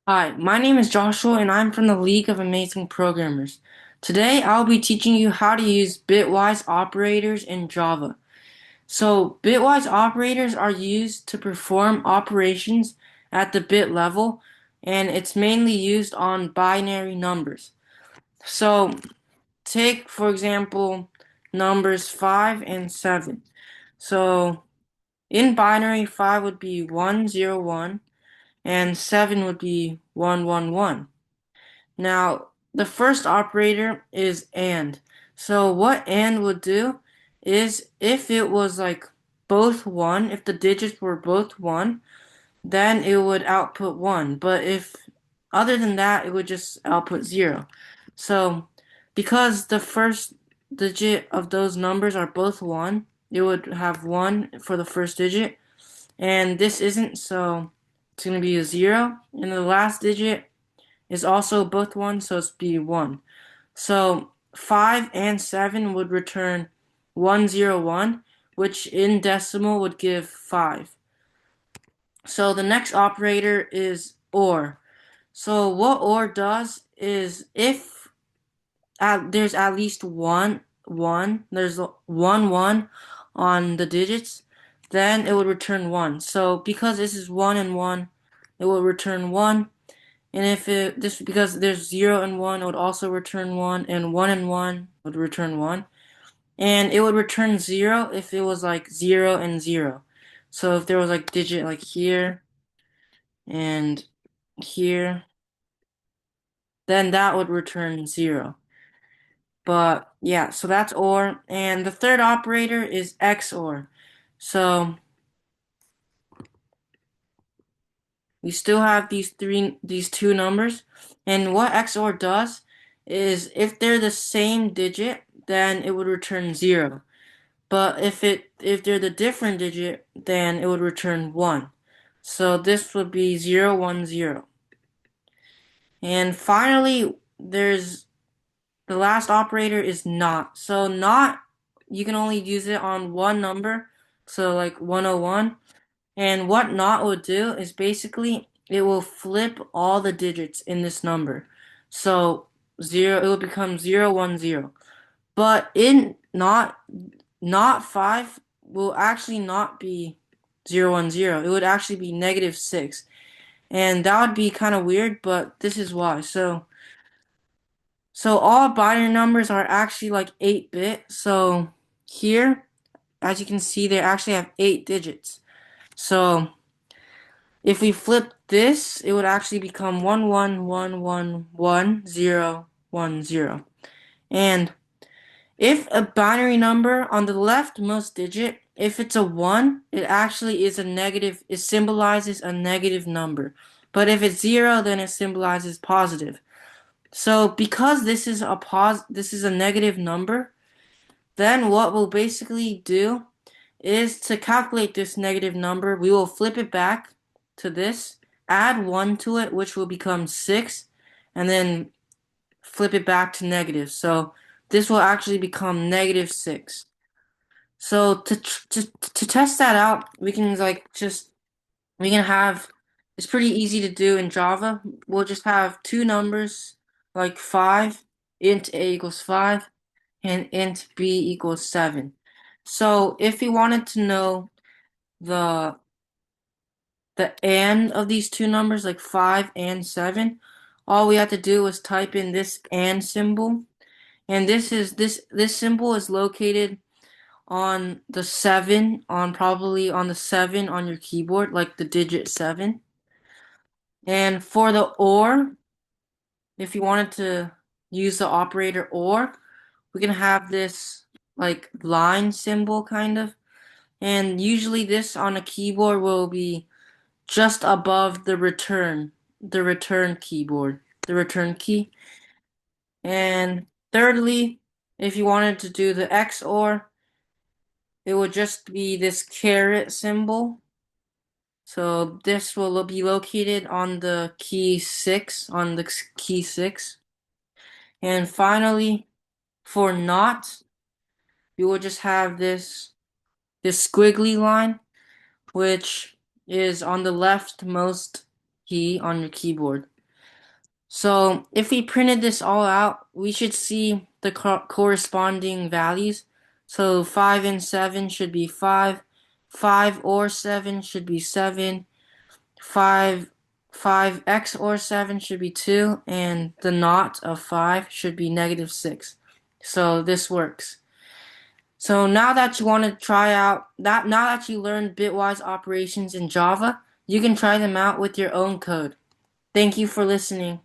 Hi, my name is Joshua and I'm from the League of Amazing Programmers. Today I'll be teaching you how to use bitwise operators in Java. So, bitwise operators are used to perform operations at the bit level, and it's mainly used on binary numbers. So, take for example numbers 5 and 7. So, in binary 5 would be 101 and 7 would be 111. Now, the first operator is AND. So what AND would do is if it was like both 1, if the digits were both 1, then it would output 1. But if other than that, it would just output 0. So because the first digit of those numbers are both 1, it would have 1 for the first digit. And this isn't, so it's going to be a 0. And the last digit is also both 1, so it's be 1. So 5 and 7 would return 101, which in decimal would give 5. So the next operator is OR. So what OR does is if there's at least there's one on the digits, then it would return 1. So because this is 1 and 1, it will return 1. And if this because there's 0 and 1, it would also return 1, and 1 and 1 would return 1. And it would return 0 if it was like 0 and 0. So if there was like digit like here and here, then that would return 0. But yeah, so that's OR. And the third operator is XOR. So we still have these two numbers. And what XOR does is if they're the same digit, then it would return 0. But if they're the different digit, then it would return 1. So this would be 0, 1, 0. And finally, there's the last operator is not. So not, you can only use it on one number, so like 101. And what not will do is basically it will flip all the digits in this number. So 0, it will become 0, 1, 0. But in not 5 will actually not be 0, 1, 0. It would actually be -6. And that would be kind of weird, but this is why. So all binary numbers are actually like 8-bit. So here, as you can see, they actually have 8 digits. So if we flip this, it would actually become 11111010. And if a binary number on the leftmost digit, if it's a 1, it actually is a negative, it symbolizes a negative number. But if it's 0, then it symbolizes positive. So because this is a negative number, then what we'll basically do is to calculate this negative number, we will flip it back to this, add 1 to it, which will become 6, and then flip it back to negative. So this will actually become -6. So to test that out, we can we can have it's pretty easy to do in Java. We'll just have two numbers like 5, int a equals 5, and int b equals 7. So if we wanted to know the the and of these two numbers, like 5 and 7, all we have to do is type in this and symbol. And this symbol is located on the 7, on probably on the 7 on your keyboard, like the digit 7. And for the or, if you wanted to use the operator or, we can have this like line symbol kind of. And usually this on a keyboard will be just above the return keyboard, the return key. And thirdly, if you wanted to do the XOR, it would just be this caret symbol. So this will be located on the key 6, on the key 6. And finally, for not, you will just have this squiggly line, which is on the leftmost key on your keyboard. So if we printed this all out, we should see the corresponding values. So 5 and 7 should be 5. 5 or 7 should be 7. 5, 5x or 7 should be 2. And the naught of 5 should be -6. So this works. So now that you want to try out that, now that you learned bitwise operations in Java, you can try them out with your own code. Thank you for listening.